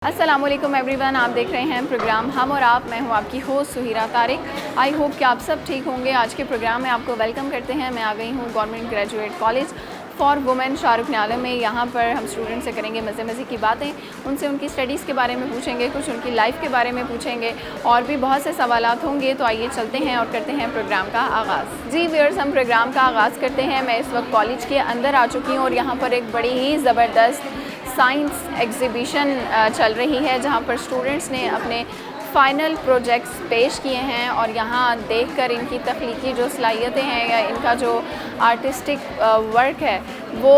अस्सलामुअलैकुम एवरीवन, आप देख रहे हैं प्रोग्राम हम और आप। मैं हूं आपकी होस्ट सुहीरा तारिक। आई होप कि आप सब ठीक होंगे। आज के प्रोग्राम में आपको वेलकम करते हैं। मैं आ गई हूं government graduate college for women Shahrukh Alam में। यहाँ पर हम स्टूडेंट से करेंगे मज़े की बातें, उनसे उनकी स्टडीज़ के बारे में पूछेंगे, कुछ उनकी लाइफ के बारे में पूछेंगे और भी बहुत से सवालात होंगे। तो आइए चलते हैं और करते हैं प्रोग्राम का आगाज़। जी व्यूअर्स, हम प्रोग्राम का आगाज़ करते हैं। मैं इस वक्त कॉलेज के अंदर आ चुकी हूँ और यहाँ पर एक बड़ी ही ज़बरदस्त साइंस एग्ज़िबिशन चल रही है, जहाँ पर स्टूडेंट्स ने अपने फ़ाइनल प्रोजेक्ट्स पेश किए हैं और यहाँ देखकर इनकी तख्लीकी जो सलाहियतें हैं या इनका जो आर्टिस्टिक वर्क है वो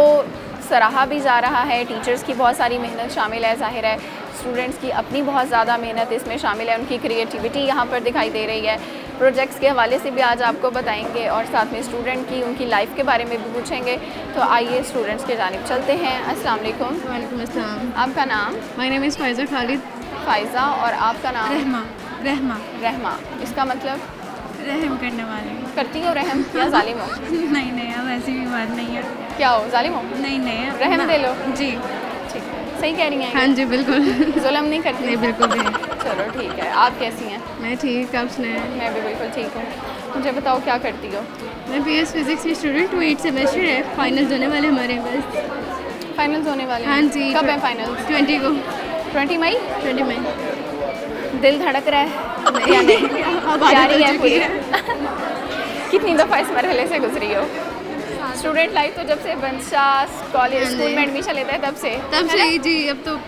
सराहा भी जा रहा है। टीचर्स की बहुत सारी मेहनत शामिल है, ज़ाहिर है स्टूडेंट्स की अपनी बहुत ज़्यादा मेहनत इसमें शामिल है, उनकी क्रिएटिविटी यहाँ पर दिखाई दे रही है। प्रोजेक्ट्स के हवाले से भी आज आपको बताएंगे और साथ में स्टूडेंट की उनकी लाइफ के बारे में भी पूछेंगे। तो आइए स्टूडेंट्स के जानिब चलते हैं। अस्सलाम वालेकुम। वालेकुम अस्सलाम। आपका नाम? My name is Faiza Khalid. Faiza. और आपका नाम? रहमा। रहमा। इसका मतलब? रहम करने वाले। करती हो रहम या जालिम हो? नहीं अब ऐसी भी बात नहीं है। क्या हो, जालिम हो? नहीं रहम दे लो। जी ठीक है, सही कह रही हैं? हाँ जी बिल्कुल। जुल्म नहीं करती? नहीं बिल्कुल भी। चलो ठीक है। आप कैसी हैं? मैं ठीक, आप सुनाएं? मैं भी बिल्कुल ठीक हूँ। मुझे बताओ क्या करती हो? मैं BS फिज़िक्स की स्टूडेंट हूँ। 8 सेमेस्टर है, फाइनल्स होने वाले हमारे बस। फाइनल्स होने वाले हैं? हाँ जी। कब है फाइनल्स? 20 को। 20 मई? 20 मई। दिल धड़क रहा है या नहीं? तैयारी है पूरी? कितनी दफ़ा इस मरहले से गुजरी हो? स्टूडेंट लाइफ तो जब से बंशा कॉलेज स्कूल में एडमिशन लेता है तब से ही जी। अब तो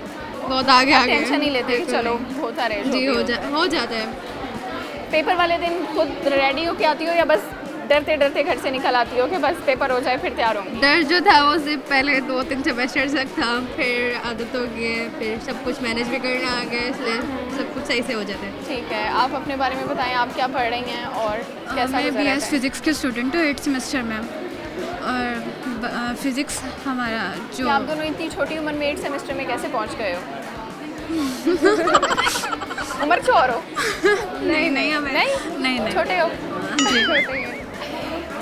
बहुत आगे आ गए। टेंशन नहीं लेते कि चलो होता रहे जी, हो जाता है। पेपर वाले दिन खुद रेडी हो के आती हो या बस डरते डरते घर से निकल आती हो कि बस पेपर हो जाए फिर तैयार होंगी? डर जो था वो सिर्फ पहले 2-3 सेमेस्टर तक था, फिर आदत हो गई है, फिर सब कुछ मैनेज भी करना आ गया, इसलिए सब कुछ सही से हो जाता है। ठीक है, आप अपने बारे में बताएं, आप क्या पढ़ रही हैं और कैसा मैं गुजरा है? BS फिज़िक्स की स्टूडेंट हूँ 8 सेमेस्टर में। और फिज़िक्स हमारा जो क्या आप दोनों इतनी छोटी उम्र में 8 सेमेस्टर में कैसे पहुँच गए हो? उम्र से और हो? नहीं हमें नहीं छोटे हो जी। छोटे हो।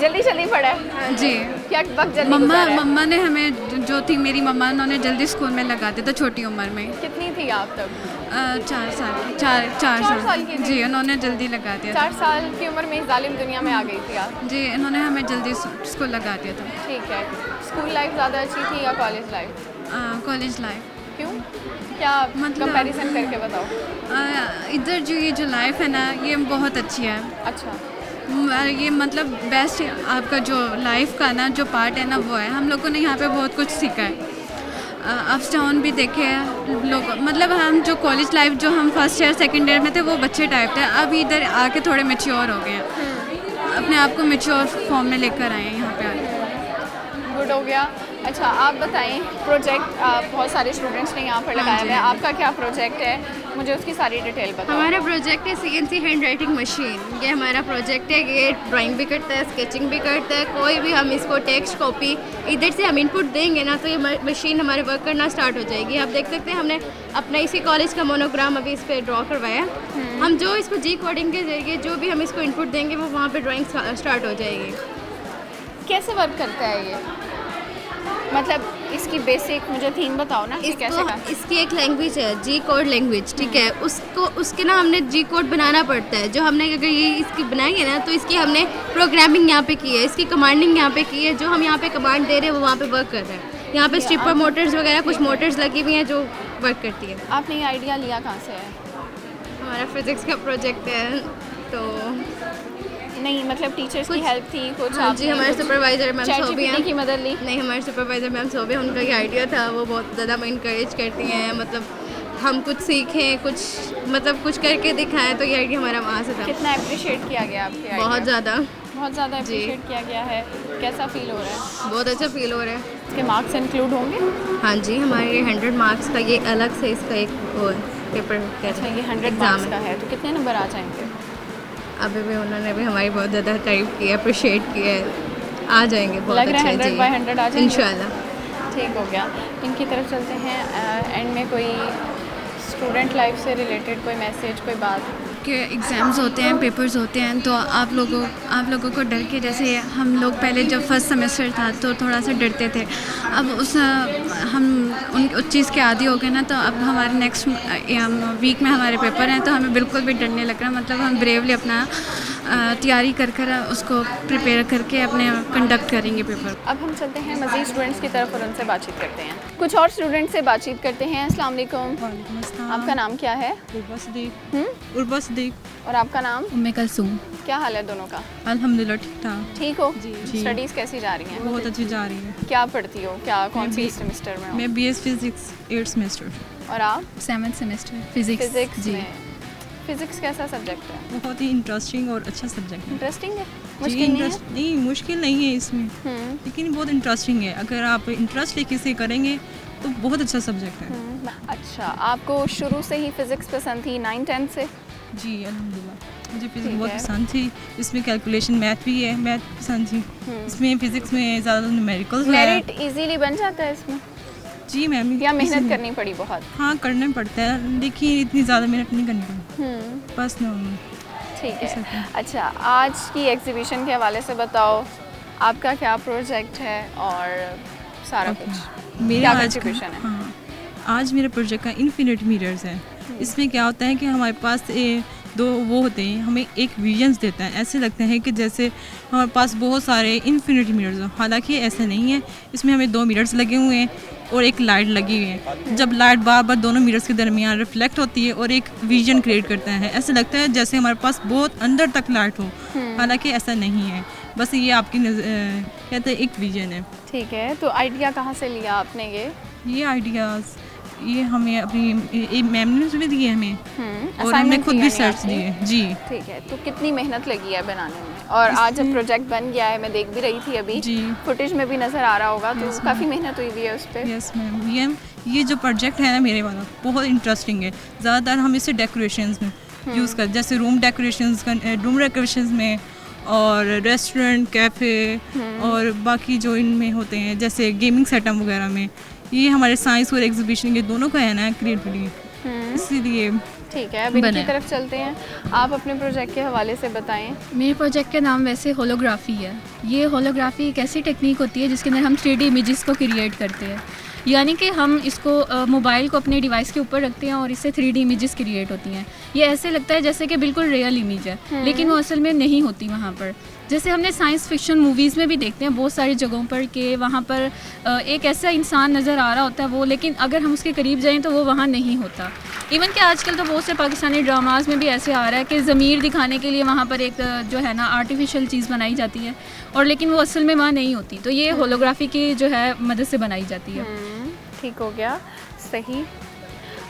जल्दी पढ़ा है जी। क्या वक्त जल्दी गुजारा है? मम्मा ने हमें जो थी मेरी मम्मा, उन्होंने जल्दी स्कूल में लगा दिया था छोटी उम्र में। कितनी थी आप तब? 4 साल की थी? जी, उन्होंने जल्दी लगा दिया 4 साल की उम्र में जालिम दुनिया में आ गई थी आप? जी, इन्होंने हमें जल्दी स्कूल लगा दिया था। ठीक है। स्कूल लाइफ ज़्यादा अच्छी थी या कॉलेज लाइफ? College life. क्यों? क्या मतलब कंपैरिजन करके बताओ। इधर जो लाइफ है ना, ये बहुत अच्छी है। अच्छा। ये मतलब बेस्ट आपका जो लाइफ का ना जो पार्ट है ना वो है। हम लोगों ने यहाँ पे बहुत कुछ सीखा है, अप्स डाउन भी देखे हैं लोग। मतलब हम जो कॉलेज लाइफ जो हम फर्स्ट ईयर सेकंड ईयर में थे वो बच्चे टाइप थे, अब इधर आके थोड़े मैच्योर हो गए हैं, अपने आप को मैच्योर फॉर्म में लेकर आए हैं यहाँ पे आके। गुड हो गया। अच्छा आप बताएं, प्रोजेक्ट बहुत सारे स्टूडेंट्स ने यहाँ पर लगाया हुआ है, आपका क्या प्रोजेक्ट है? मुझे उसकी सारी डिटेल बताओ। हमारा प्रोजेक्ट है CNC हैंड राइटिंग मशीन। ये हमारा प्रोजेक्ट है। ये ड्राइंग भी करता है, स्केचिंग भी करता है। कोई भी हम इसको टेक्स्ट कॉपी इधर से हम इनपुट देंगे ना तो ये मशीन हमारे वर्क करना स्टार्ट हो जाएगी। आप देख सकते हैं हमने अपना इसी कॉलेज का मोनोग्राम अभी इस पर ड्रॉ करवाया है। हम जो इसको जी कोडिंग के जरिए जो भी हम इसको इनपुट देंगे वो वहाँ पर ड्राइंग स्टार्ट हो जाएगी। कैसे वर्क करता है ये? मतलब इसकी बेसिक मुझे थीम बताओ ना कि कैसे का? इसकी एक लैंग्वेज है जी कोड लैंग्वेज, ठीक है। उसके ना हमने जी कोड बनाना पड़ता है। जो हमने अगर ये इसकी बनाएंगे ना तो इसकी हमने प्रोग्रामिंग यहाँ पे की है, इसकी कमांडिंग यहाँ पे की है। जो हम यहाँ पे कमांड दे रहे हैं वो वहाँ पे वर्क कर रहे हैं। यहाँ पे स्ट्रिपर मोटर्स वगैरह कुछ मोटर्स लगी हुई हैं जो वर्क करती है। आपने ये आइडिया लिया कहाँ से है? हमारा फिज़िक्स का प्रोजेक्ट है तो नहीं मतलब टीचर्स की हेल्प थी कुछ? हाँ जी, हमारे सुपरवाइज़र मैम सोबिया की मदद ली? नहीं, हमारे सुपरवाइज़र मैम सोबिया, उनका ये आइडिया था, वो बहुत ज़्यादा इनकरेज करती हैं। मतलब हम कुछ सीखें, कुछ मतलब कुछ करके दिखाएं, तो ये आइडिया हमारा वहाँ से था। कितना अप्रिशिएट किया गया आपके आइडिया? बहुत ज़्यादा अप्रिशिएट किया गया है। कैसा फील हो रहा है? बहुत अच्छा फील हो रहा है। इसके मार्क्स इंक्लूड होंगे? हाँ जी, हमारे 100 मार्क्स का ये अलग से इसका एक वो पेपर। अच्छा, ये 100 मार्क्स का है तो कितने नंबर आ जाएंगे? अभी भी उन्होंने भी हमारी बहुत ज़्यादा तारीफ की है, अप्रिशिएट किया है। आ जाएंगे बहुत लग रहा है 100 by 100 आ जाएंगे इंशाल्लाह। ठीक हो गया। इनकी तरफ चलते हैं। एंड में कोई स्टूडेंट लाइफ से रिलेटेड कोई मैसेज, कोई बात? के एग्ज़ाम्स होते हैं, पेपर्स होते हैं, तो आप लोगों को डर के, जैसे हम लोग पहले जब फर्स्ट सेमेस्टर था तो थोड़ा सा डरते थे, अब उस चीज़ के आदी हो गए ना, तो अब हमारे नेक्स्ट वीक में हमारे पेपर हैं, तो हमें बिल्कुल भी डर नहीं लग रहा। मतलब हम ब्रेवली अपना तैयारी कर उसको प्रिपेयर करके अपने कंडक्ट करेंगे पेपर। अब हम चलते हैं मज़ीद स्टूडेंट्स की तरफ और उनसे बातचीत करते हैं। कुछ और स्टूडेंट से बातचीत करते हैं। अस्सलाम वालेकुम। आपका नाम क्या है? उर्वा सिद्दीक। और आपका नाम? उम्मे कलसूम। क्या हाल है दोनों का? अल्हम्दुलिल्लाह ठीक ठाक। ठीक हो? जी। स्टडीज़ कैसी जा रही हैं? बहुत अच्छी जा रही है। क्या पढ़ती हो? कौन सी सेमेस्टर में हो? मैं BS फिज़िक्स 8th सेमेस्टर। और आप? 7th सेमेस्टर फिज़िक्स जी। फ़िज़िक्स कैसा सब्जेक्ट है? बहुत ही इंटरेस्टिंग और अच्छा सब्जेक्ट है। इंटरेस्टिंग है? जी, मुश्किल नहीं है? नहीं, मुश्किल नहीं है इसमें, लेकिन बहुत इंटरेस्टिंग है। अगर आप इंटरेस्ट लेके इसे करेंगे तो बहुत अच्छा सब्जेक्ट है। अच्छा, आपको शुरू से ही फ़िज़िक्स पसंद थी 9-10 से? जी अल्हम्दुलिल्लाह, मुझे फिज़िक्स ठीक बहुत है। पसंद थी। इसमें कैलकुलेशन मैथ भी है, मैथ पसंद थी। इसमें फ़िज़िक्स में ज़्यादा न्यूमेरिकल्स है। मेरिट इजीली बन जाता है इसमें जी मैम। या मेहनत करनी पड़ी बहुत? हाँ, करना पड़ता है, लेकिन इतनी ज़्यादा मेहनत नहीं करनी पड़ती, बस नॉर्मल। ठीक है। अच्छा, आज की एग्जीबिशन के हवाले से बताओ, आपका क्या प्रोजेक्ट है और सारा कुछ मेरे क्या आज कंट्रीब्यूशन है? हाँ, आज मेरे प्रोजेक्ट का इन्फिनिट मिरर्स है। इसमें क्या होता है कि हमारे पास दो वो होते हैं, हमें एक विजन्स देता है। ऐसे लगते हैं कि जैसे हमारे पास बहुत सारे इन्फिनिट मिरर्स हो, हालांकि ऐसा नहीं है। इसमें हमें 2 मिरर्स लगे हुए हैं और एक लाइट लगी हुई है। जब लाइट बार बार दोनों मिरर्स के दरमियान रिफ्लेक्ट होती है और एक विजन क्रिएट करता है, ऐसा लगता है जैसे हमारे पास बहुत अंदर तक लाइट हो, हालांकि ऐसा नहीं है। बस ये आपकी कहते हैं एक विजन है। ठीक है, तो आइडिया कहाँ से लिया आपने ये आइडियाज़ ये हमें अपनी मैम ने भी दिए हमें, और हमने assignment खुद दिया भी है सर्च आपके? दिए। जी ठीक है, तो कितनी मेहनत लगी है बनाने में? और आज जब प्रोजेक्ट बन गया है, मैं देख भी रही थी अभी, जी। फुटेज में भी नज़र आ रहा होगा, तो Yes, काफ़ी मेहनत हुई भी है उस पर। Yes ma'am. ये जो प्रोजेक्ट है ना मेरे वाला, बहुत इंटरेस्टिंग है। ज़्यादातर हम इसे डेकोरेशंस में यूज़ करते, जैसे रूम डेकोरेशंस में और रेस्टोरेंट, कैफ़े और बाकी जो इनमें होते हैं जैसे गेमिंग सेटअप वगैरह में। ये हमारे साइंस और एग्जीबिशन के दोनों का है ना क्रिएटिविटी, इसीलिए। ठीक है, अब इनकी तरफ चलते हैं। आप अपने प्रोजेक्ट के हवाले से बताएं। मेरे प्रोजेक्ट का नाम वैसे होलोग्राफी है। ये होलोग्राफी एक ऐसी टेक्निक होती है जिसके अंदर हम 3D इमेजेस को क्रिएट करते हैं, यानी कि हम इसको मोबाइल को अपने डिवाइस के ऊपर रखते हैं और इससे 3D इमेजेस क्रिएट होती हैं। ये ऐसे लगता है जैसे कि बिल्कुल रियल इमेज है, लेकिन वो असल में नहीं होती वहाँ पर। जैसे हमने साइंस फिक्शन मूवीज़ में भी देखते हैं बहुत सारी जगहों पर कि वहाँ पर एक ऐसा इंसान नज़र आ रहा होता है वो, लेकिन अगर हम उसके करीब जाएं तो वो वहाँ नहीं होता। इवन कि आजकल तो बहुत से पाकिस्तानी ड्रामाज में भी ऐसे आ रहा है कि ज़मीर दिखाने के लिए वहाँ पर एक जो है ना आर्टिफिशियल चीज़ बनाई जाती है, और लेकिन वो असल में वहाँ नहीं होती। तो ये होलोग्राफी की जो है मदद से बनाई जाती है। ठीक हो गया, सही।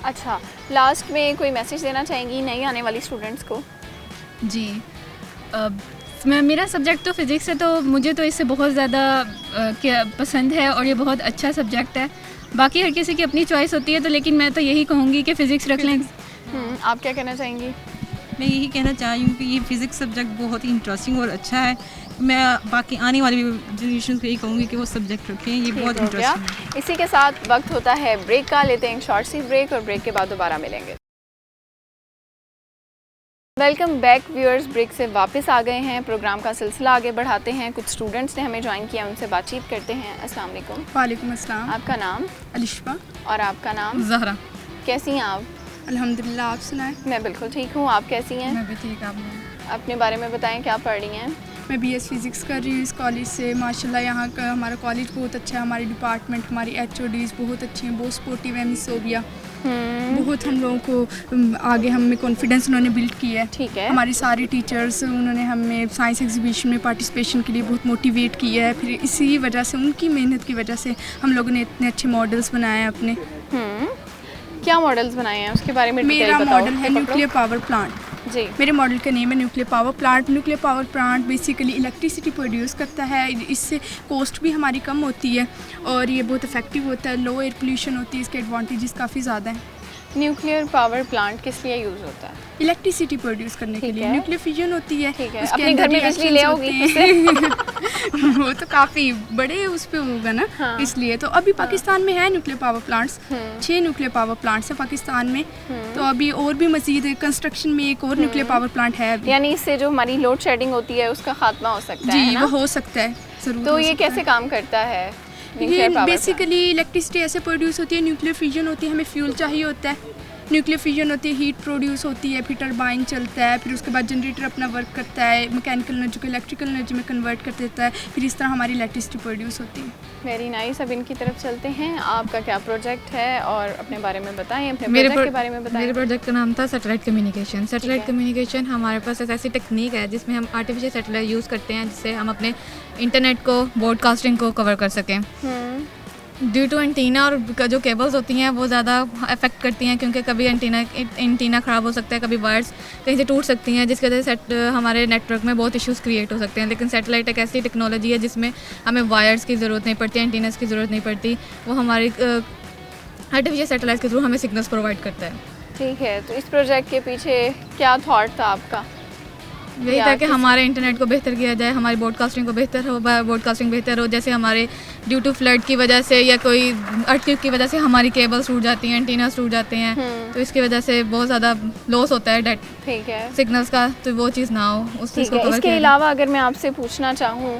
अच्छा, लास्ट में कोई मैसेज देना चाहेंगी नई आने वाली स्टूडेंट्स को? जी, मेरा सब्जेक्ट तो फ़िज़िक्स है, तो मुझे तो इससे बहुत ज़्यादा पसंद है और ये बहुत अच्छा सब्जेक्ट है। बाकी हर किसी की अपनी चॉइस होती है, तो लेकिन मैं तो यही कहूँगी कि फ़िज़िक्स रख लें। आप क्या कहना चाहेंगी? मैं यही कहना चाह हूँ कि ये फ़िज़िक्स सब्जेक्ट बहुत ही इंटरेस्टिंग और अच्छा है। मैं बाकी आने वाली जनरेशन को यही कहूँगी कि वो सब्जेक्ट रखें, ये बहुत इंटरेस्टिंग है। इसी के साथ वक्त होता है ब्रेक का, लेते हैं एक शॉर्ट सी ब्रेक और ब्रेक के बाद दोबारा मिलेंगे। वेलकम बैक व्यूअर्स, ब्रेक से वापस आ गए हैं। प्रोग्राम का सिलसिला आगे बढ़ाते हैं। कुछ स्टूडेंट्स ने हमें ज्वाइन किया, उनसे बातचीत करते हैं। अस्सलाम वालेकुम। वालेकुम अस्सलाम। आपका नाम? अलिशबा। और आपका नाम? ज़हरा। कैसी हैं आप? अल्हम्दुलिल्लाह, आप सुनाएं? मैं बिल्कुल ठीक हूँ, आप कैसी हैं? मैं भी ठीक। आप अपने बारे में बताएं, क्या पढ़ रही हैं? मैं BS फिज़िक्स कर रही हूँ इस कॉलेज से। माशाल्लाह यहाँ का हमारा कॉलेज बहुत अच्छा है, हमारी डिपार्टमेंट, हमारी HODs बहुत अच्छी हैं, बहुत सपोर्टिव है। मिस सोबिया बहुत हम लोगों को आगे हमें कॉन्फिडेंस उन्होंने बिल्ड किया है। ठीक है। हमारी सारी टीचर्स उन्होंने हमें साइंस एग्जीबिशन में पार्टिसिपेशन के लिए बहुत मोटिवेट किया है। फिर इसी वजह से, उनकी मेहनत की वजह से हम लोगों ने इतने अच्छे मॉडल्स बनाए हैं अपने। क्या मॉडल्स बनाए हैं उसके बारे में मेरा बताओ। मॉडल है न्यूक्लियर पावर प्लांट। जी। मेरे मॉडल का नेम है nuclear power plant. Nuclear power plant basically electricity produce करता है, इससे कॉस्ट भी हमारी कम होती है और ये बहुत इफेक्टिव होता है, लो एयर पोल्यूशन होती है, इसके एडवांटेजेस काफ़ी ज़्यादा हैं। न्यूक्लियर पावर प्लांट किस लिए यूज़ होता है? इलेक्ट्रिसिटी प्रोड्यूस करने के ठीक लिए है। न्यूक्लियर फिजन होती है। ठीक है, उसके अपने घर अंदर में बिजली ले reactions आओगी होते हैं। वो तो काफ़ी बड़े उस पे होगा ना। हाँ। इसलिए तो अभी पाकिस्तान में है nuclear power plants, 6 nuclear power plants है पाकिस्तान में। तो अभी और भी मजीद कंस्ट्रक्शन में एक और न्यूक्लियर पावर प्लांट है अभी। यानी इससे जो हमारी लोड शेडिंग होती है उसका खात्मा हो सकता है जी ना? वो हो सकता है ज़रूर। तो हो ये सकता है। कैसे काम करता है ये न्यूक्लियर पावर बेसिकली इलेक्ट्रिसिटी ऐसे प्रोड्यूस होती है, न्यूक्लियर फिजन होती है, हमें फ्यूल चाहिए होता है, न्यूक्लियर फिजन होती है, हीट प्रोड्यूस होती है, फिर टरबाइन चलता है, फिर उसके बाद जनरेटर अपना वर्क करता है, मैकेनिकल एनर्जी को इलेक्ट्रिकल एनर्जी में कन्वर्ट कर देता है, फिर इस तरह हमारी इलेक्ट्रिसिटी प्रोड्यूस होती है। Very nice. अब इनकी तरफ चलते हैं। आपका क्या प्रोजेक्ट है और अपने बारे में बताएं, अपने मेरे प्रोजेक्ट के बारे में बताएं। मेरे प्रोजेक्ट का नाम था सैटेलाइट कम्युनिकेशन। है। सैटेलाइट कम्युनिकेशन हमारे पास एक ऐसी टेक्निक है जिसमें हम आर्टिफिशियल सैटेलाइट यूज़ करते हैं जिससे हम अपने इंटरनेट को ब्रॉडकास्टिंग को कवर कर सकें। ड्यू टू एंटीना और जो केबल्स होती हैं वो ज़्यादा अफेक्ट करती हैं क्योंकि कभी एंटीना ख़राब हो सकता है, कभी वायर्स कहीं से टूट सकती हैं जिसकी वजह से हमारे नेटवर्क में बहुत इश्यूज़ क्रिएट हो सकते हैं। लेकिन सैटेलाइट एक ऐसी टेक्नोलॉजी है जिसमें हमें वायर्स की ज़रूरत नहीं पड़ती, एंटीनास की ज़रूरत नहीं पड़ती। वो हमारी आर्टिफिशियल सैटेलाइट के थ्रू हमें सिग्नल्स प्रोवाइड करता है। ठीक है, तो इस प्रोजेक्ट के पीछे क्या थॉट था आपका? यही था कि हमारे इंटरनेट को बेहतर किया जाए, हमारी ब्रॉडकास्टिंग को बेहतर हो, ब्रॉडकास्टिंग बेहतर हो। जैसे हमारे ड्यू टू फ्लड की वजह से या कोई अर्थक्वेक की वजह से हमारी केबल्स टूट जाती हैं, एंटीनास टूट जाते हैं, तो इसकी वजह से बहुत ज़्यादा लॉस होता है डेट ठीक है, सिग्नल्स का, तो वो चीज़ ना हो उस चीज़ ठीक को है। कवर इसके किया जाए। अलावा अगर मैं आपसे पूछना चाहूँ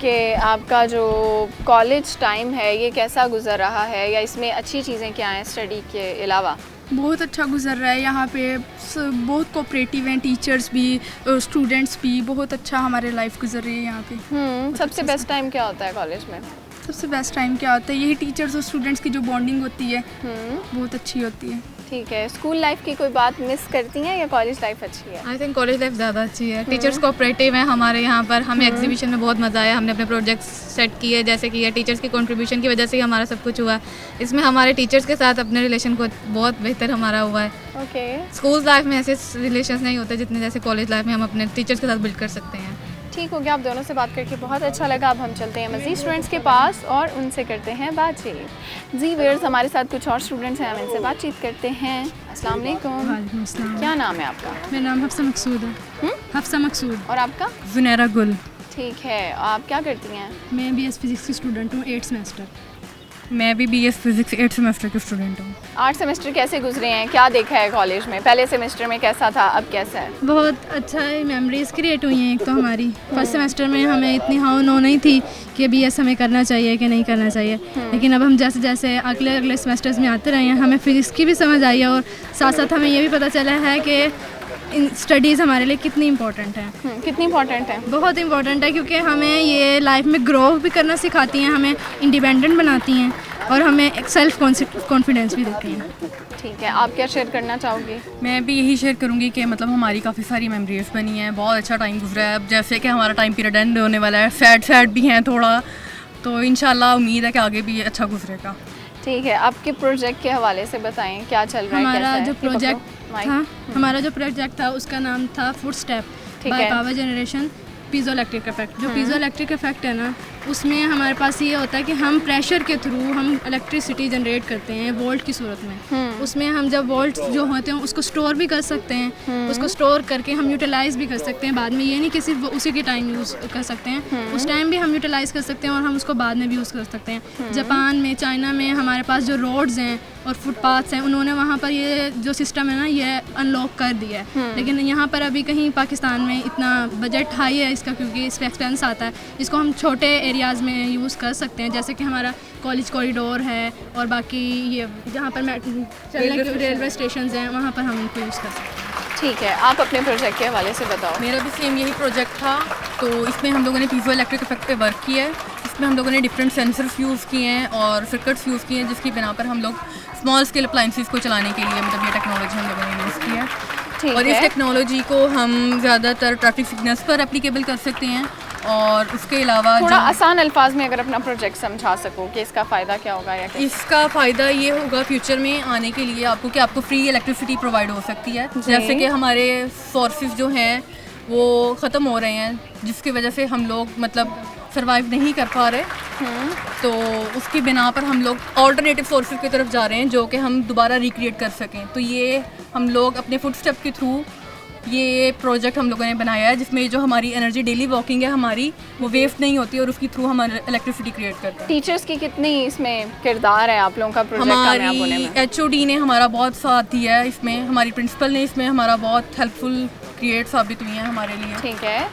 कि आपका जो कॉलेज टाइम है ये कैसा गुजर रहा है, या इसमें अच्छी चीज़ें क्या हैं स्टडी के अलावा? बहुत अच्छा गुजर रहा है यहाँ पे, बहुत कोऑपरेटिव हैं टीचर्स भी, स्टूडेंट्स भी, बहुत अच्छा हमारे लाइफ गुजर रही है यहाँ पे। सबसे बेस्ट टाइम क्या होता है कॉलेज में? सबसे बेस्ट टाइम क्या होता है, यही टीचर्स और स्टूडेंट्स की जो बॉन्डिंग होती है बहुत अच्छी होती है। ठीक है। स्कूल लाइफ की कोई बात मिस करती हैं या कॉलेज लाइफ अच्छी है? आई थिंक कॉलेज लाइफ ज़्यादा अच्छी है। टीचर्स कोऑपरेटिव हैं हमारे यहाँ पर। हमें एग्जीबिशन में बहुत मज़ा आया, हमने अपने प्रोजेक्ट्स सेट किए जैसे कि ये टीचर्स की कंट्रीब्यूशन की वजह से ही हमारा सब कुछ हुआ। इसमें हमारे टीचर्स के साथ अपने रिलेशन को बहुत बेहतर हमारा हुआ है। ओके, स्कूल लाइफ में ऐसे रिलेशंस नहीं होते जितने जैसे कॉलेज लाइफ में हम अपने टीचर्स के साथ बिल्ड कर सकते हैं। ठीक हो गया। आप दोनों से बात करके बहुत अच्छा लगा। अब हम चलते हैं मज़ीद स्टूडेंट्स के पास और उनसे करते हैं बातचीत। जी व्यूअर्स, हमारे साथ कुछ और स्टूडेंट्स हैं, हम इनसे बातचीत करते हैं। अस्सलाम वालेकुम। वालेकुम अस्सलाम। क्या नाम है आपका? मेरा नाम हफ्सा मकसूद है। हफ्सा मकसूद। और आपका? जुनैरा गुल। ठीक है, आप क्या करती हैं? मैं BS फिज़िक्स की स्टूडेंट हूँ, 8th सेमेस्टर। मैं भी BS फिज़िक्स 8th सेमेस्टर की स्टूडेंट हूँ। 8 सेमेस्टर कैसे गुजरे हैं, क्या देखा है कॉलेज में? पहले सेमेस्टर में कैसा था, अब कैसा है? बहुत अच्छा है, मेमोरीज़ क्रिएट हुई हैं। एक तो हमारी फर्स्ट सेमेस्टर में हमें इतनी हाँ नो नहीं थी कि BS हमें करना चाहिए कि नहीं करना चाहिए, लेकिन अब हम जैसे जैसे अगले अगले सेमेस्टर्स में आते रहे हैं हमें फिज़िक्स की भी समझ आई है और साथ साथ हमें ये भी पता चला है कि स्टडीज़ हमारे लिए कितनी इंपॉर्टेंट है। कितनी इंपॉर्टेंट है? बहुत इंपॉर्टेंट है क्योंकि हमें ये लाइफ में ग्रो भी करना सिखाती हैं, हमें इंडिपेंडेंट बनाती हैं और हमें एक सेल्फ कॉन्फिडेंस भी देती हैं। ठीक है, आप क्या शेयर करना चाहोगे? मैं भी यही शेयर करूँगी कि मतलब हमारी काफ़ी सारी मेमोरीज बनी हैं, बहुत अच्छा टाइम गुजरा है। अब जैसे कि हमारा टाइम पीरियड एंड होने वाला है, सैड भी हैं थोड़ा, तो इंशाल्लाह उम्मीद है कि आगे भी अच्छा गुजरेगा। ठीक है, आपके प्रोजेक्ट के हवाले से बताएं क्या चल रहा है, कैसा हमारा है? जो ये पकड़ो, प्रोजेक्ट माइक। था हमारा जो प्रोजेक्ट था उसका नाम था फुटस्टेप ठीक बाय है। Power generation piezo electric effect. जो पीजो इलेक्ट्रिक इफेक्ट है ना, उसमें हमारे पास ये होता है कि हम प्रेशर के थ्रू हम इलेक्ट्रिसिटी जनरेट करते हैं वोल्ट की सूरत में। उसमें हम जब वोल्ट जो होते हैं उसको स्टोर भी कर सकते हैं, उसको स्टोर करके हम यूटिलाइज़ भी कर सकते हैं बाद में। ये नहीं कि सिर्फ उसी के टाइम यूज़ कर सकते हैं, उस टाइम भी हम यूटिलाइज़ कर सकते हैं और हम उसको बाद में भी यूज़ कर सकते हैं। जापान में, चाइना में हमारे पास जो रोड्स हैं और फुटपाथ्स हैं, उन्होंने वहाँ पर ये जो सिस्टम है ना ये अनलॉक कर दिया है। लेकिन यहाँ पर अभी कहीं पाकिस्तान में इतना बजट हाई है इसका, क्योंकि इस पर एक्सपेंस आता है, इसको हम छोटे एरियाज़ में यूज़ कर सकते हैं। जैसे कि हमारा कॉलेज कॉरिडोर है और बाकी ये जहाँ पर रेलवे स्टेशन हैं वहाँ पर हम इनको यूज़ कर सकते हैं। ठीक है, आप अपने प्रोजेक्ट के हवाले से बताओ। मेरा भी सेम यही प्रोजेक्ट था, तो इसमें हम लोगों ने पीजो इलेक्ट्रिक इफेक्ट पे वर्क किया है। इसमें हम लोगों ने डिफरेंट सेंसर्स यूज़ किए हैं और सर्किट्स यूज़ किए हैं, जिसकी बिना पर हम लोग स्मॉल स्केल अप्लाइंसेस को चलाने के लिए मतलब ये टेक्नोलॉजी हम लोगों ने यूज़ की है। ठीक और इस है, टेक्नोलॉजी को हम ज़्यादातर ट्रैफिक सिग्नल्स पर एप्लीकेबल कर सकते हैं। और उसके अलावा थोड़ा जो आसान अल्फाज में अगर अपना प्रोजेक्ट समझा सको कि इसका फ़ायदा क्या होगा या कैसे? इसका फ़ायदा ये होगा फ्यूचर में आने के लिए आपको कि आपको फ्री इलेक्ट्रिसिटी प्रोवाइड हो सकती है। जैसे कि हमारे सोर्सेज जो हैं वो ख़त्म हो रहे हैं, जिसकी वजह से हम लोग मतलब सर्वाइव नहीं कर पा रहे, तो उसकी बिना पर हम लोग ऑल्टरनेटिव सोर्सेज की तरफ जा रहे हैं जो कि हम दोबारा रिक्रिएट कर सकें। तो ये हम लोग अपने फुटस्टेप के थ्रू ये प्रोजेक्ट हम लोगों ने बनाया है, जिसमें जो हमारी एनर्जी डेली वॉकिंग है हमारी वो वेस्ट नहीं होती और उसके थ्रू हम इलेक्ट्रिसिटी क्रिएट करते हैं। टीचर्स की कितनी इसमें किरदार है आप लोगों का प्रोजेक्ट कामयाब होने में? हमारी HOD ने हमारा बहुत साथ दिया है इसमें, हमारी प्रिंसिपल ने इसमें हमारा बहुत हेल्पफुल क्रिएट साबित हुई हैं हमारे लिए। ठीक है।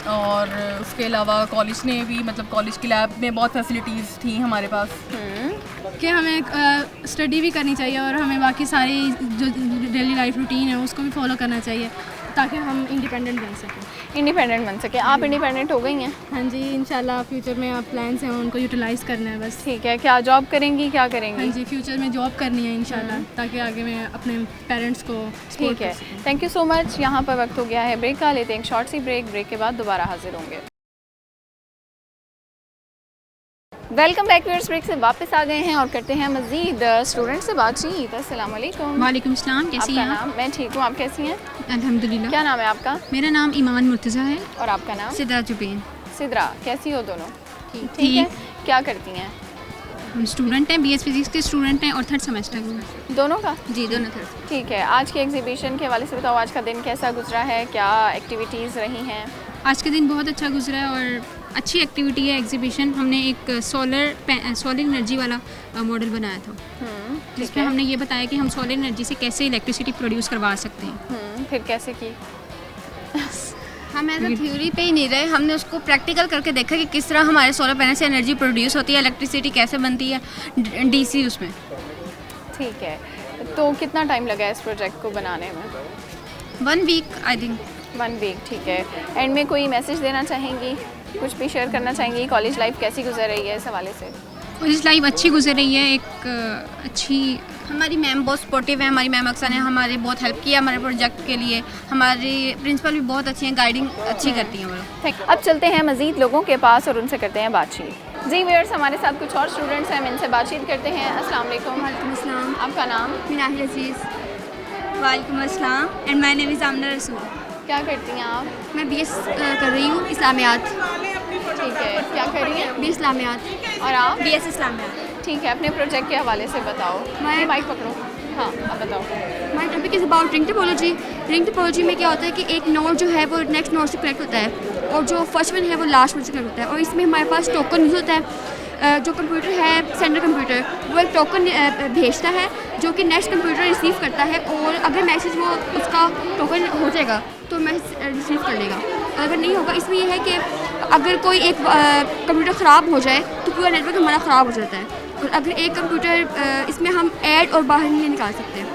और उसके अलावा कॉलेज ने भी, मतलब कॉलेज की लैब में बहुत फैसिलिटीज़ थी हमारे पास कि हमें स्टडी भी करनी चाहिए और हमें बाकी सारी जो डेली लाइफ रूटीन है उसको भी फॉलो करना चाहिए ताकि हम इंडिपेंडेंट बन सकें। इंडिपेंडेंट बन सके। आप इंडिपेंडेंट हो गई हैं? हाँ जी, इंशाल्लाह फ्यूचर में आप प्लान्स हैं उनको यूटिलाइज़ करना है बस। ठीक है। क्या जॉब करेंगी, क्या करेंगी? हाँ जी, फ्यूचर में जॉब करनी है इंशाल्लाह, ताकि आगे मैं अपने पेरेंट्स को सपोर्ट ठीक है। कर सकूं। Thank you so much. यहाँ पर वक्त हो गया है ब्रेक का, लेते हैं एक शॉर्ट सी ब्रेक के बाद दोबारा हाजिर होंगे। Welcome back. व्यूअर्स, ब्रेक से वापस आ गए हैं और करते हैं मज़ीद स्टूडेंट से बातचीत। अस्सलाम वालेकुम। वालेकुम सलाम, कैसी हैं आपका आप? नाम? मैं ठीक हूँ, आप कैसी हैं? अल्हम्दुलिल्लाह। क्या नाम है आपका? मेरा नाम ईमान मुर्तज़ा है। और आपका नाम? सिद्रा जुबैन। सिद्रा, कैसी हो दोनों? ठीक है। क्या करती हैं? हम स्टूडेंट हैं, BS फिज़िक्स के स्टूडेंट हैं और 3rd सेमेस्टर में। दोनों का? जी, दोनों 3rd। ठीक है। आज के एग्जीबिशन के हवाले से बताओ, आज का दिन कैसा गुजरा है, क्या एक्टिविटीज़ रही हैं? आज का दिन बहुत अच्छा गुजरा है और अच्छी एक्टिविटी है एग्जीबिशन। हमने एक सोलर एनर्जी वाला मॉडल बनाया था, जिसमें हमने ये बताया कि हम सोलर एनर्जी से कैसे इलेक्ट्रिसिटी प्रोड्यूस करवा सकते हैं। फिर कैसे की? हम एज अ थ्योरी पे ही नहीं रहे, हमने उसको प्रैक्टिकल करके देखा कि किस तरह हमारे सोलर पैनल से एनर्जी प्रोड्यूस होती है, इलेक्ट्रिसिटी कैसे बनती है, DC उसमें। ठीक है। तो कितना टाइम लगा इस प्रोजेक्ट को बनाने में? 1 वीक आई थिंक। 1 वीक, ठीक है। एंड में कोई मैसेज देना चाहेंगी, कुछ भी शेयर करना चाहेंगी? कॉलेज लाइफ कैसी गुजर रही है इस हवाले से? कॉलेज लाइफ अच्छी गुजर रही है, एक अच्छी। हमारी मैम बहुत सपोर्टिव है, हमारी मैम अक्सर ने हमारी बहुत हेल्प किया हमारे प्रोजेक्ट के लिए। हमारी प्रिंसिपल भी बहुत अच्छी हैं, गाइडिंग अच्छी करती हैं वो लोग। थैंक। अब चलते हैं मज़ीद लोगों के पास और उनसे करते हैं बातचीत। जी व्यूअर्स, हमारे साथ कुछ और स्टूडेंट्स हैं, हम इनसे बातचीत करते हैं। अस्सलाम वालेकुम। वालेकुम अस्सलाम। आपका नाम? मिनाहिल अजीज़। वालेकुम अस्सलाम। एंड माय नेम इज़ आमना रसूल। क्या करती हैं आप? मैं BS कर रही हूँ इस्लामियात। ठीक है। क्या कर रही हैं? BS इस्लामियात। और आप? BS इस्लामियात। ठीक है। अपने प्रोजेक्ट के हवाले से बताओ। मैं माइक पकड़ो। हाँ, अब बताओ। My topic is about ring topology. Ring topology में क्या होता है कि एक नोड जो है वो नेक्स्ट नोड से कनेक्ट होता है और जो फर्स्ट वन है वो लास्ट वन से कनेक्ट होता है, और इसमें हमारे पास टोकन यूज़ होता है। जो कंप्यूटर है, सेंट्रल कंप्यूटर, वो एक टोकन भेजता है जो कि नेक्स्ट कंप्यूटर रिसीव करता है, और अगर मैसेज वो उसका टोकन हो जाएगा तो मैसेज रिसीव कर लेगा, अगर नहीं होगा। इसमें यह है कि अगर कोई एक कंप्यूटर ख़राब हो जाए तो पूरा नेटवर्क हमारा ख़राब हो जाता है, और अगर एक कंप्यूटर इसमें हम ऐड और बाहर नहीं निकाल सकते।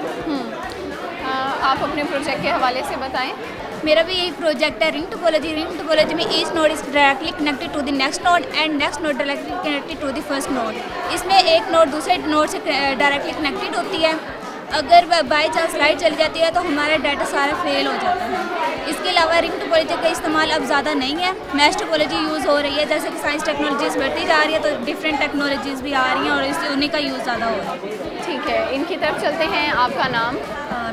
आप अपने प्रोजेक्ट के हवाले से बताएं। मेरा भी यही प्रोजेक्ट है रिंग टोपोलॉजी। रिंग टोपोलॉजी में each node is directly connected to the next node and next node directly connected to the first node. इसमें एक नोड दूसरे नोड से डायरेक्टली कनेक्टेड होती है। अगर बाई चांस लाइट चली जाती है तो हमारा डाटा सारा फेल हो जाता है। इसके अलावा रिंग टोपोलॉजी का इस्तेमाल अब ज़्यादा नहीं है, मैश टोपोलॉजी यूज़ हो रही है। जैसे कि साइंस टेक्नोलॉजीज़ बढ़ती जा रही है तो डिफरेंट टेक्नोलॉजीज़ भी आ रही हैं और इससे उन्हीं का यूज़ ज़्यादा हो रहा है। ठीक है, इनकी तरफ चलते हैं। आपका नाम?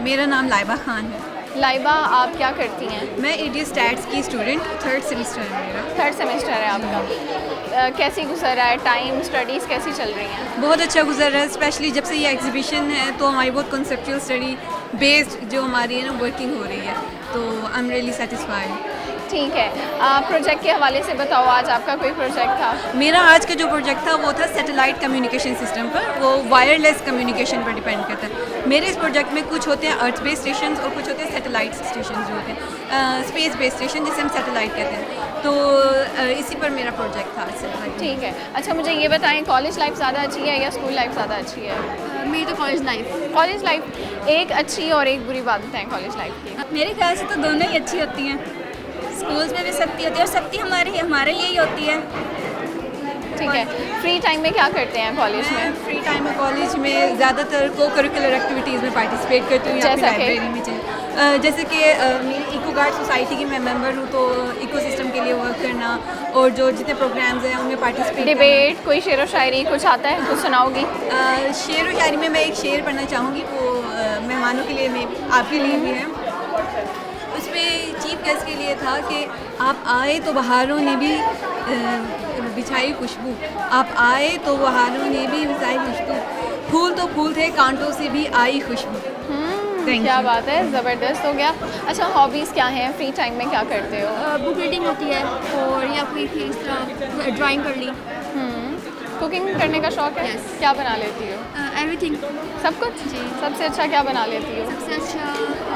मेरा नाम लाइबा खान है। लाइबा, आप क्या करती हैं? मैं ADS स्टैट्स की स्टूडेंट, 3rd सेमेस्टर है मेरा। 3rd सेमेस्टर है आपका। कैसी गुजर रहा है टाइम, स्टडीज़ कैसी चल रही हैं? बहुत अच्छा गुजर रहा है, स्पेशली जब से ये एग्जीबिशन है तो हमारी बहुत कॉन्सेप्चुअल स्टडी बेस्ड जो हमारी है ना वर्किंग हो रही है, तो आई एम रियली सेटिस्फाइड। ठीक है। प्रोजेक्ट के हवाले से बताओ, आज आपका कोई प्रोजेक्ट था? मेरा आज का जो प्रोजेक्ट था वो था सैटेलाइट कम्युनिकेशन सिस्टम पर, वो वायरलेस कम्युनिकेशन पर डिपेंड करता है। मेरे इस प्रोजेक्ट में कुछ होते हैं अर्थ बेस्ड स्टेशन और कुछ होते हैं सैटेलाइट स्टेशन जो होते हैं स्पेस बेस्ड स्टेशन, जिसे हम सैटेलाइट कहते हैं। तो इसी पर मेरा प्रोजेक्ट था सैटेलाइट। ठीक है। अच्छा, मुझे ये बताएं, कॉलेज लाइफ ज़्यादा अच्छी है या स्कूल लाइफ ज़्यादा अच्छी है? मेरी तो कॉलेज लाइफ। कॉलेज लाइफ एक अच्छी और एक बुरी बात बताएं कॉलेज लाइफ की। मेरे ख्याल से तो दोनों ही अच्छी होती हैं। स्कूल्स में भी सख्ती होती है और सख्ती हमारे लिए ही होती है। ठीक है। फ्री टाइम में क्या करते हैं कॉलेज में? फ्री टाइम में कॉलेज में ज़्यादातर को करिकुलर एक्टिविटीज़ में पार्टिसिपेट करती हूँ, या फिर लाइब्रेरी में जैसे कि मेरी इको गार्ड सोसाइटी की मैं मेंबर हूँ, तो इको सिस्टम के लिए वर्क करना और जो जितने प्रोग्राम्स हैं उनमें पार्टिसिपेट। डिबेट, कोई शेर व शायरी कुछ आता है, कुछ सुनाओगी? शेर व शायरी में मैं एक शेर पढ़ना चाहूँगी, वो मेहमानों के लिए, मैं आपके लिए भी है। उसमें चीफ गेस्ट के लिए था कि आप आए तो बहारों ने भी बिछाई खुशबू, आप आए तो बहारों ने भी बिछाई खुशबू, फूल तो फूल थे कांटों से भी आई खुशबू। क्या बात है, ज़बरदस्त हो गया। अच्छा, हॉबीज़ क्या हैं, फ्री टाइम में क्या करते हो? बुक रीडिंग होती है और या कोई इस तरह ड्राइंग कर ली। कुकिंग करने का शौक है? क्या बना लेती हो? एवरीथिंग, सब कुछ जी। सबसे अच्छा क्या बना लेती हो? सबसे अच्छा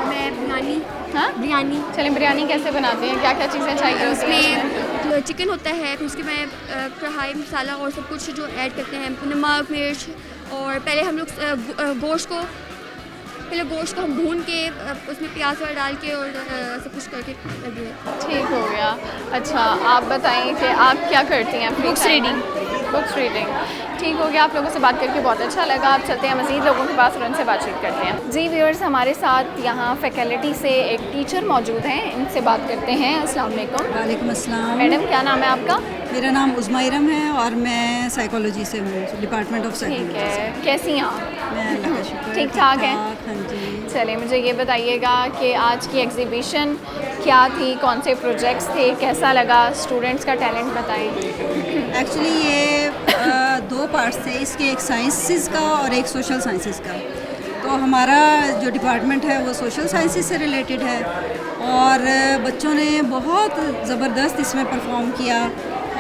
मैं बिरयानी। हाँ, बिरयानी। चलिए, बिरयानी कैसे बनाते हैं, क्या क्या चीज़ें चाहिए होती हैं उसमें? चिकन होता है, फिर उसके बाद कढ़ाई मसाला और सब कुछ जो ऐड करते हैं, नमक मिर्च, और पहले हम लोग गोश्त को हम भून के उसमें प्याज और डाल के और सब कुछ करके रख दिया। ठीक हो गया। अच्छा, आप बताइए कि आप क्या करती हैं? Books reading. बुक्स रीडिंग, ठीक हो गया। आप लोगों से बात करके बहुत अच्छा लगा। आप चलते हैं मज़ीद लोगों के पास और उनसे बातचीत करते हैं। जी व्यूअर्स, हमारे साथ यहाँ फैकल्टी से एक टीचर मौजूद हैं, इनसे बात करते हैं। अस्सलाम वालेकुम। वालेकुम अस्सलाम। मैडम, क्या नाम है आपका? मेरा नाम उज़मा इरम है और मैं साइकोलॉजी से हूँ, डिपार्टमेंट ऑफ साइकोलॉजी। ठीक है, कैसी हैं आप? मैं अल्लाह का शुक्र, ठीक ठाक है। हाँ जी। चलिए, मुझे ये बताइएगा कि आज की एग्जीबिशन क्या थी, कौन से प्रोजेक्ट्स थे, कैसा लगा, स्टूडेंट्स का टैलेंट बताएं। एक्चुअली ये 2 पार्ट्स थे इसके, एक साइंसेस का और एक सोशल साइंसेस का। तो हमारा जो डिपार्टमेंट है वो सोशल साइंसेस से रिलेटेड है और बच्चों ने बहुत ज़बरदस्त इसमें परफॉर्म किया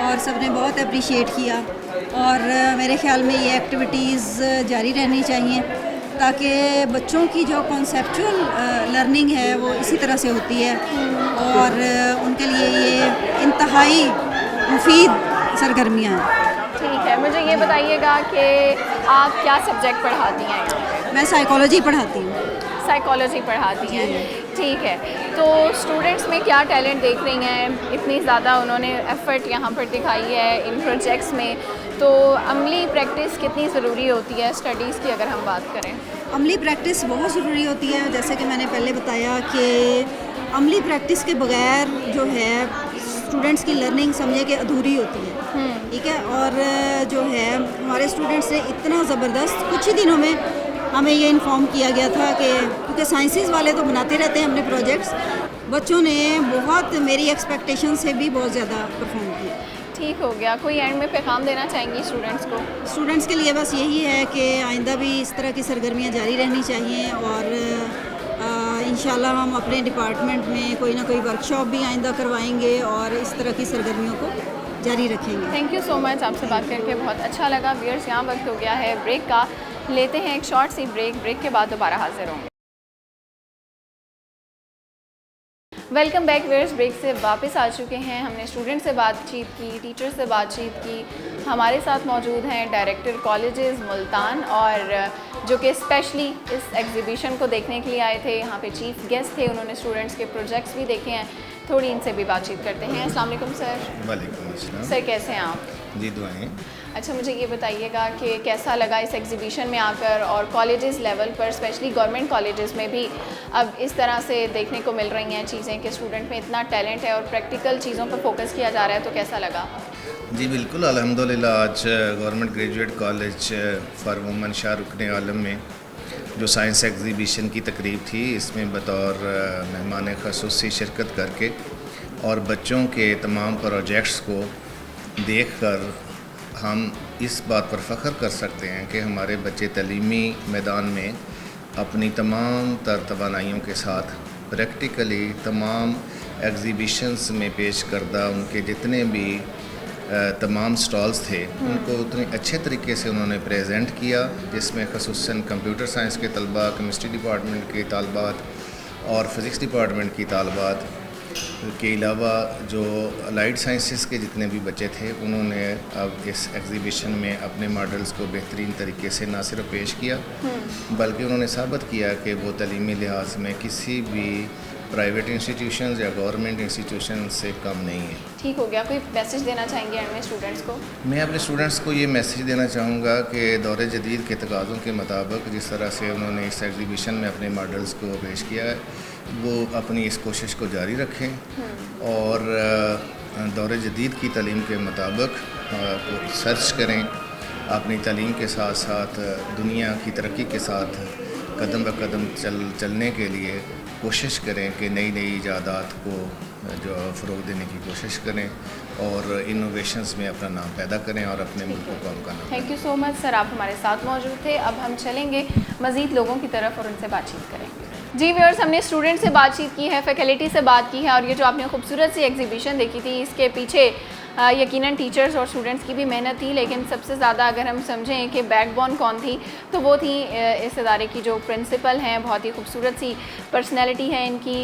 और सब ने बहुत अप्रिशिएट किया और मेरे ख़्याल में ये एक्टिविटीज़ जारी रहनी चाहिए ताकि बच्चों की जो कॉन्सेप्चुअल लर्निंग है वो इसी तरह से होती है और उनके लिए ये इंतहाई मुफीद सरगर्मियाँ हैं। ठीक है, मुझे ये बताइएगा कि आप क्या सब्जेक्ट पढ़ाती हैं यहाँ पे? मैं साइकोलॉजी पढ़ाती हूँ। साइकोलॉजी पढ़ाती हैं, ठीक है। तो स्टूडेंट्स में क्या टैलेंट देख रही हैं? इतनी ज़्यादा उन्होंने एफ़र्ट यहाँ पर दिखाई है इन प्रोजेक्ट्स में, तो अमली प्रैक्टिस कितनी ज़रूरी होती है स्टडीज़ की अगर हम बात करें? अमली प्रैक्टिस बहुत ज़रूरी होती है, जैसे कि मैंने पहले बताया कि अमली प्रैक्टिस के बगैर जो है स्टूडेंट्स की लर्निंग समझे कि अधूरी होती है। ठीक है, और जो है हमारे स्टूडेंट्स ने इतना ज़बरदस्त कुछ ही दिनों में हमें ये इन्फॉर्म किया गया था कि क्योंकि साइंसेस वाले तो बनाते रहते हैं अपने प्रोजेक्ट्स, बच्चों ने बहुत मेरी एक्सपेक्टेशन से भी बहुत ज़्यादा परफॉर्म किया। ठीक हो गया। कोई एंड में पैगाम देना चाहेंगी स्टूडेंट्स को? स्टूडेंट्स के लिए बस यही है कि आइंदा भी इस तरह की सरगर्मियाँ जारी रहनी चाहिए और इंशाल्लाह हम अपने डिपार्टमेंट में कोई ना कोई वर्कशॉप भी आइंदा करवाएंगे और इस तरह की सरगर्मियों को जारी रखेंगे। थैंक यू सो मच, आपसे बात करके बहुत अच्छा लगा। व्यूअर्स, यहाँ वक्त हो गया है ब्रेक का, लेते हैं एक शॉर्ट सी ब्रेक के बाद दोबारा हाजिर होंगे। वेलकम बैक व्यूअर्स, ब्रेक से वापस आ चुके हैं। हमने स्टूडेंट से बातचीत की, टीचर से बातचीत की। हमारे साथ मौजूद हैं डायरेक्टर कॉलेजेस मुल्तान और जो कि स्पेशली इस एग्जीबिशन को देखने के लिए आए थे। यहाँ पे चीफ गेस्ट थे, उन्होंने स्टूडेंट्स के प्रोजेक्ट्स भी देखे हैं। थोड़ी इनसे भी बातचीत करते हैं। अस्सलाम वालेकुम सर। वालेकुम अस्सलाम। सर, कैसे हैं आप? जी, दुआएं। अच्छा, मुझे ये बताइएगा कि कैसा लगा इस एग्जीबिशन में आकर और कॉलेजेस लेवल पर स्पेशली गवर्नमेंट कॉलेजेस में भी अब इस तरह से देखने को मिल रही हैं चीज़ें कि स्टूडेंट में इतना टैलेंट है और प्रैक्टिकल चीज़ों पर फोकस किया जा रहा है, तो कैसा लगा? जी बिल्कुल, अल्हम्दुलिल्लाह। आज government graduate college for women Shah रुकन आलम में जो साइंस एग्जीबिशन की तकरीब थी, इसमें बतौर मेहमान ख़ुसूसी शिरकत करके और बच्चों के तमाम प्रोजेक्ट्स को देखकर हम इस बात पर फ़ख्र कर सकते हैं कि हमारे बच्चे तलीमी मैदान में अपनी तमाम तर तवानाइयों के साथ प्रैक्टिकली तमाम एग्जीबिशंस में पेश करदा उनके जितने भी तमाम स्टॉल्स थे उनको उतने अच्छे तरीके से उन्होंने प्रेजेंट किया, जिसमें ख़ुसूसन कंप्यूटर साइंस के तलबा, केमिस्ट्री डिपार्टमेंट के तालबात और फ़िज़िक्स डिपार्टमेंट की तालबात के अलावा जो अलाइड साइंसेस के जितने भी बच्चे थे, उन्होंने अब इस एग्जीबिशन में अपने मॉडल्स को बेहतरीन तरीके से ना सिर्फ पेश किया बल्कि उन्होंने साबित किया कि वो तलीमी लिहाज में किसी भी प्राइवेट इंस्टीट्यूशंस या गवर्नमेंट इंस्टीट्यूशन से कम नहीं है। ठीक हो गया। कोई मैसेज देना चाहेंगे एंड में स्टूडेंट्स को? मैं अपने स्टूडेंट्स को ये मैसेज देना चाहूँगा कि दौर जदीद के तकाज़ों के मुताबिक जिस तरह से उन्होंने इस एग्जीबिशन में अपने मॉडल्स को पेश किया है, वो अपनी इस कोशिश को जारी रखें और दौर जदीद की तालीम के मुताबिक सर्च करें, अपनी तालीम के साथ साथ दुनिया की तरक्की के साथ कदम ब कदम चलने के लिए कोशिश करें कि नई नई ईजादात को जो फ़रोग़ देने की कोशिश करें और इनोवेशंस में अपना नाम पैदा करें और अपने मुल्क को कौम का नाम। Thank you so much sir, आप हमारे साथ मौजूद थे। अब हम चलेंगे मज़ीद लोगों की तरफ और उनसे बातचीत करेंगे। जी व्यूअर्स, हमने स्टूडेंट से बातचीत की है, फैकल्टी से बात की है, और ये जो आपने खूबसूरत सी एग्जीबिशन देखी थी इसके पीछे यकीनन टीचर्स और स्टूडेंट्स की भी मेहनत थी, लेकिन सबसे ज़्यादा अगर हम समझें कि बैकबोन कौन थी तो वो थी इस इदारे की जो प्रिंसिपल हैं, बहुत ही खूबसूरत सी पर्सनैलिटी है इनकी,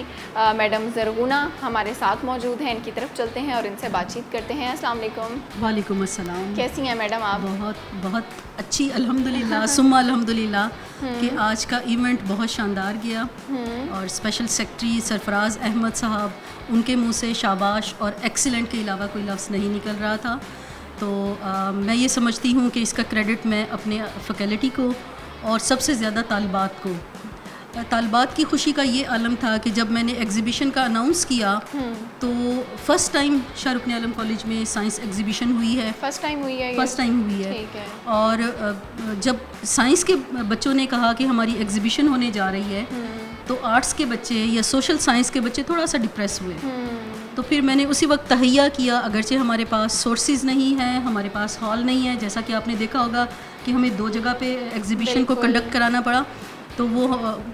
मैडम ज़रगुना हमारे साथ मौजूद हैं। इनकी तरफ चलते हैं और इनसे बातचीत करते हैं। अस्सलाम वालेकुम। वालेकुम अस्सलाम। कैसी हैं मैडम आप? बहुत अच्छी अल्हम्दुलिल्लाह सुम्मा अल्हम्दुलिल्लाह कि आज का इवेंट बहुत शानदार गया और स्पेशल सेक्रेटरी सरफराज अहमद साहब, उनके मुंह से शाबाश और एक्सीलेंट के अलावा कोई लफ्ज़ नहीं निकल रहा था। तो मैं ये समझती हूँ कि इसका क्रेडिट मैं अपने फैकल्टी को और सबसे ज़्यादा तालिबात को, तालिबात की खुशी का ये आलम था कि जब मैंने एग्ज़िबिशन का अनाउंस किया तो फ़र्स्ट टाइम शाहरुख आलम कॉलेज में साइंस एग्ज़िबिशन हुई है। फ़र्स्ट टाइम हुई है? फ़र्स्ट टाइम हुई है। ठीक है। और जब साइंस के बच्चों ने कहा कि हमारी एग्ज़िबिशन होने जा रही है तो आर्ट्स के बच्चे या सोशल साइंस के बच्चे थोड़ा सा डिप्रेस हुए। तो फिर मैंने उसी वक्त तहैया किया, अगरचे हमारे पास सोर्सेज नहीं हैं, हमारे पास हॉल नहीं है, जैसा कि आपने देखा होगा कि हमें 2 जगह पे एग्ज़िबिशन को कंडक्ट कराना पड़ा, तो वो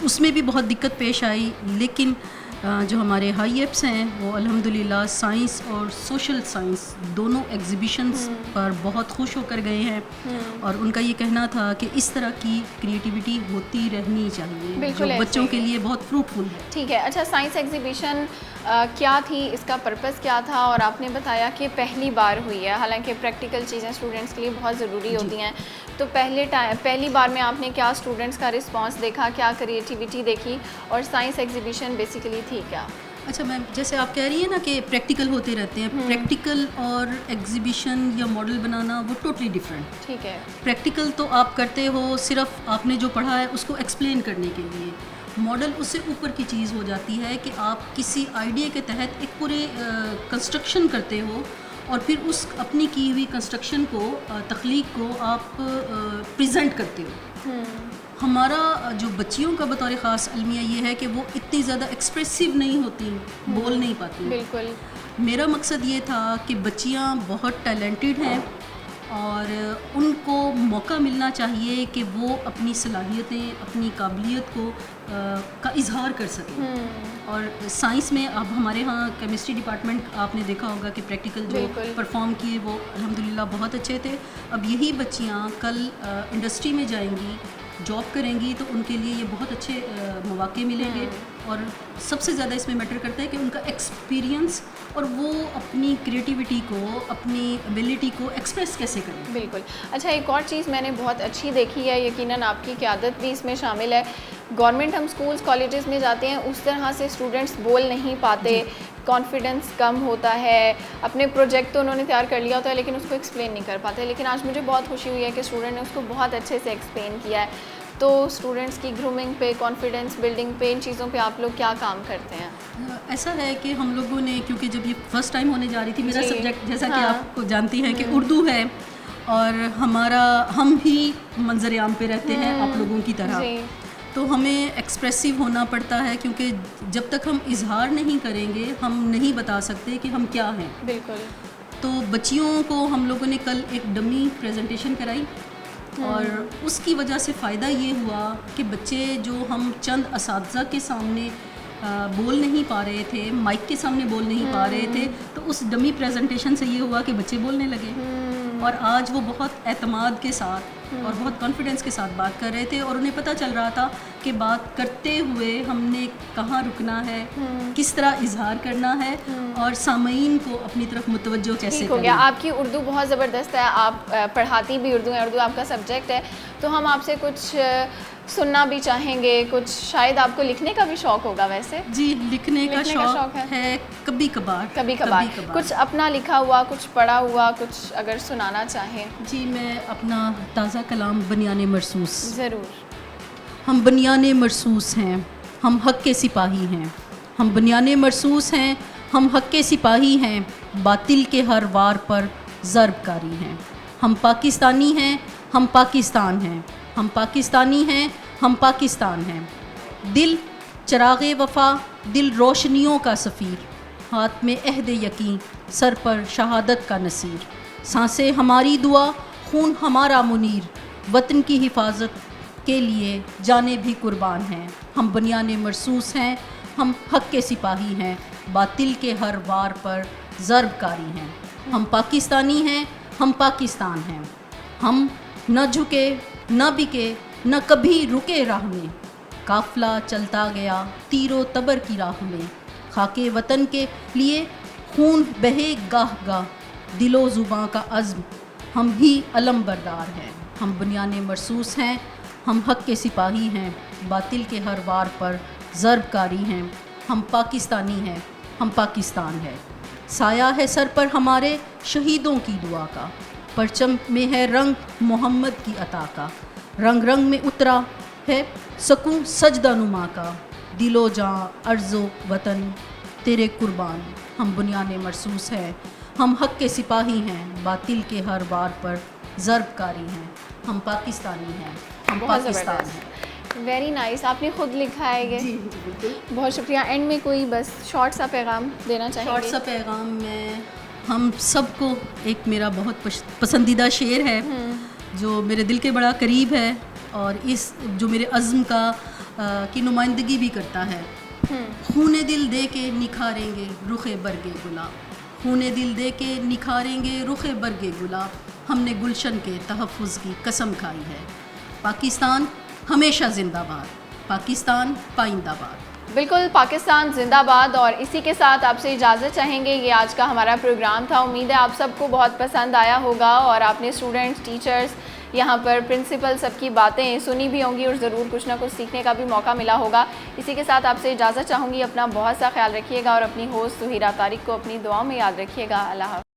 उसमें भी बहुत दिक्कत पेश आई। लेकिन जो हमारे हाई एप्स हैं वो अल्हम्दुलिल्लाह साइंस और सोशल साइंस दोनों एग्ज़िबिशंस पर बहुत खुश होकर गए हैं और उनका ये कहना था कि इस तरह की क्रिएटिविटी होती रहनी चाहिए, जो बच्चों के लिए बहुत फ्रूटफुल है। ठीक है। अच्छा, साइंस एग्जीबिशन क्या थी, इसका पर्पस क्या था? और आपने बताया कि पहली बार हुई है, हालांकि प्रैक्टिकल चीज़ें स्टूडेंट्स के लिए बहुत ज़रूरी होती हैं, तो पहली बार में आपने क्या स्टूडेंट्स का रिस्पांस देखा, क्या क्रिएटिविटी देखी, और साइंस एग्जीबिशन बेसिकली थी क्या? अच्छा मैम, जैसे आप कह रही हैं ना कि प्रैक्टिकल होते रहते हैं, प्रैक्टिकल और एग्जीबिशन या मॉडल बनाना वो टोटली डिफरेंट। ठीक है। प्रैक्टिकल तो आप करते हो सिर्फ आपने जो पढ़ा है उसको एक्सप्लेन करने के लिए, मॉडल उससे ऊपर की चीज़ हो जाती है कि आप किसी आइडिया के तहत एक पूरे कंस्ट्रक्शन करते हो और फिर उस अपनी की हुई कंस्ट्रक्शन को, तख्लीक को आप प्रेजेंट करते हो। हमारा जो बच्चियों का बतौर ख़ास अलमिया ये है कि वो इतनी ज़्यादा एक्सप्रेसिव नहीं होती, बोल नहीं पाती। बिल्कुल। मेरा मकसद ये था कि बच्चियाँ बहुत टैलेंटेड हैं और उनको मौका मिलना चाहिए कि वो अपनी सलाहियतें, अपनी काबिलियत को का इजहार कर सकें। और साइंस में अब हमारे यहाँ केमिस्ट्री डिपार्टमेंट आपने देखा होगा कि प्रैक्टिकल जो परफॉर्म किए वो अल्हम्दुलिल्लाह बहुत अच्छे थे। अब यही बच्चियाँ कल इंडस्ट्री में जाएंगी, जॉब करेंगी, तो उनके लिए ये बहुत अच्छे मौके मिलेंगे। और सबसे ज़्यादा इसमें मैटर करता है कि उनका एक्सपीरियंस और वो अपनी क्रिएटिविटी को, अपनी एबिलिटी को एक्सप्रेस कैसे करें। बिल्कुल। अच्छा, एक और चीज़ मैंने बहुत अच्छी देखी है, यकीनन आपकी क़यादत भी इसमें शामिल है। गवर्नमेंट हम स्कूल्स कॉलेजेस में जाते हैं, उस तरह से स्टूडेंट्स बोल नहीं पाते, कॉन्फिडेंस कम होता है, अपने प्रोजेक्ट तो उन्होंने तैयार कर लिया होता है लेकिन उसको एक्सप्लेन नहीं कर पाते। लेकिन आज मुझे बहुत खुशी हुई है कि स्टूडेंट ने उसको बहुत अच्छे से एक्सप्लेन किया है। तो स्टूडेंट्स की ग्रूमिंग पे, कॉन्फिडेंस बिल्डिंग पे, इन चीज़ों पे आप लोग क्या काम करते हैं? ऐसा है कि हम लोगों ने, क्योंकि जब ये फर्स्ट टाइम होने जा रही थी, मेरा सब्जेक्ट जैसा कि आपको जानती हैं कि उर्दू है और हम भी मंजर आम पे रहते हैं आप लोगों की तरह, तो हमें एक्सप्रेसिव होना पड़ता है क्योंकि जब तक हम इजहार नहीं करेंगे हम नहीं बता सकते कि हम क्या हैं। बिल्कुल। तो बच्चियों को हम लोगों ने कल एक डमी प्रेजेंटेशन कराई और उसकी वजह से फ़ायदा ये हुआ कि बच्चे जो हम चंद असातिज़ा के सामने बोल नहीं पा रहे थे, माइक के सामने बोल नहीं पा रहे थे, तो उस डमी प्रेजेंटेशन से ये हुआ कि बच्चे बोलने लगे और आज वो बहुत एतमाद के साथ और बहुत कॉन्फिडेंस के साथ बात कर रहे थे और उन्हें पता चल रहा था कि बात करते हुए हमने कहाँ रुकना है, किस तरह इजहार करना है और सामईन को अपनी तरफ मुतवज्जो कैसे हो गया। आपकी उर्दू बहुत ज़बरदस्त है, आप पढ़ाती भी उर्दू है, उर्दू आपका सब्जेक्ट है, तो हम आपसे कुछ सुनना भी चाहेंगे, कुछ शायद आपको लिखने का भी शौक़ होगा। वैसे जी, लिखने का शौक़ है कभी कभार कुछ अपना लिखा हुआ, कुछ पढ़ा हुआ, कुछ अगर सुनाना चाहें। जी, मैं अपना ताज़ा कलाम बनियाने मरसूस। ज़रूर। हम बनियाने मरसूस हैं, हम हक़ के सिपाही हैं, हम बनियाने मरसूस हैं, हम हक़ के सिपाही हैं, बातिल के हर वार पर ज़रबकारी हैं। हम पाकिस्तानी हैं, हम पाकिस्तान हैं, हम पाकिस्तानी हैं, हम पाकिस्तान हैं। दिल चराग़े वफ़ा, दिल रोशनियों का सफ़ीर, हाथ में अहद यकीन, सर पर शहादत का नसीर। सांसें हमारी दुआ, खून हमारा मुनीर, वतन की हिफाजत के लिए जाने भी कुर्बान हैं। हम बनियाने मरसूस हैं, हम हक के सिपाही हैं, बातिल के हर वार पर ज़रबकारी हैं। हम पाकिस्तानी हैं, हम पाकिस्तान हैं। हम न झुके न बिके न कभी रुके राह में, काफ़िला चलता गया तीरो तबर की राह में। खाके वतन के लिए खून बहे गाह गाह, दिलो ज़ुबां का अज़्म हम ही अलम बरदार हैं। हम बुनियाने मरसूस हैं, हम हक के सिपाही हैं, बातिल के हर वार पर ज़रबकारी हैं। हम पाकिस्तानी हैं, हम पाकिस्तान है। साया है सर पर हमारे शहीदों की दुआ का, परचम में है रंग मोहम्मद की अता का। रंग रंग में उतरा है सकून सजदा नुमा का, दिलो जां अर्ज़ो वतन तेरे कुर्बान। हम बुनियाने मरसूस हैं, हम हक के सिपाही हैं, बातिल के हर वार पर ज़रबकारी हैं। हम पाकिस्तानी हैं, हम पाकिस्तान हैं। वेरी नाइस, आपने खुद लिखा है ये? जी बिल्कुल। बहुत शुक्रिया। एंड में कोई बस शॉर्ट सा पैगाम देना चाहेंगे? शॉर्ट सा पैगाम में हम सबको, एक मेरा बहुत पसंदीदा शेर है जो मेरे दिल के बड़ा करीब है और इस जो मेरे अज़्म का की नुमाइंदगी भी करता है। खूने दिल दे के निखारेंगे रुखे बरगे गुलाब, खूने दिल दे के निखारेंगे रुखे बरगे गुलाब, हमने गुलशन के तहफ़्फ़ुज़ की कसम खाई है। पाकिस्तान हमेशा जिंदाबाद, पाकिस्तान पाइंदाबाद। बिल्कुल, पाकिस्तान जिंदाबाद। और इसी के साथ आपसे इजाज़त चाहेंगे। ये आज का हमारा प्रोग्राम था। उम्मीद है आप सबको बहुत पसंद आया होगा और आपने स्टूडेंट्स, टीचर्स, यहाँ पर प्रिंसिपल सबकी बातें सुनी भी होंगी और ज़रूर कुछ ना कुछ सीखने का भी मौका मिला होगा। इसी के साथ आपसे इजाज़त चाहूँगी। अपना बहुत सा ख्याल रखिएगा और अपनी होस्ट सुहीरा तारिक को अपनी दुआओं में याद रखिएगा। अल्लाह हाफ़िज़।